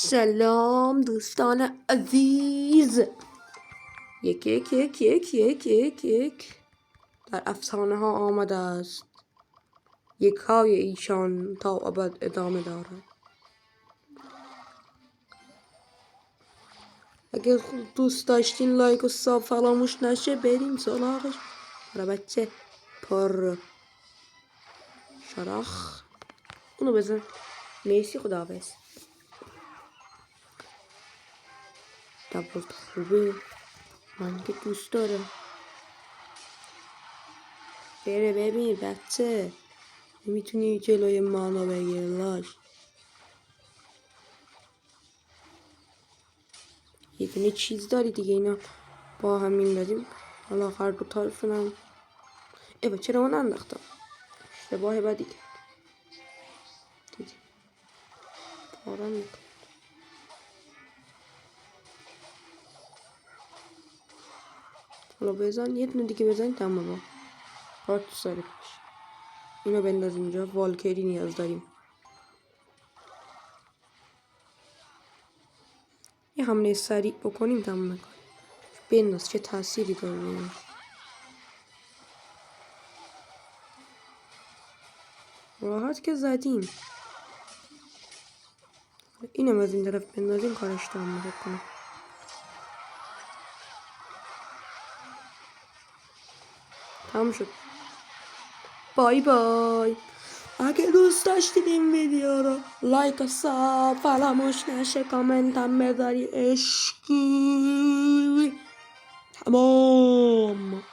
سلام دوستان عزیز. یک در افسانه ها آمده است. یک های ایشان تا ابد ادامه دارد. اگر دوست داشتین لایک و ساب فراموش نشه بریم سراغش. برای بچه پر شراخ اونو بزن. مرسی، خداحافظ. دبل خوبه، من که دوست دارم. بره ببین بچه، نمیتونی جلوی مانو بگیری لاش. یه دونه چیز داری دیگه، اینا با هم میندازیم. حالا هر دو طرفون هم ایوه چرا من انداختم؟ اشتباه بدی کرد. دیدی پارم میکن. حالا بزن یه دونه دیگه بزن تمام. هات سر پیش اینو بنداز اینجا. والکری نیاز داریم. یه حمله سریع بکنیم تمام میکنیم. بنداز چه تأثیری داره. راحت که زدیم. اینم از این طرف بندازیم کارش تمام میکنه. تمام شد. بای بای. اگه دوست داشتید این ویدیو رو لایک و ساب فراموش نشه، کامنت هم بذاری عشقی. تمام.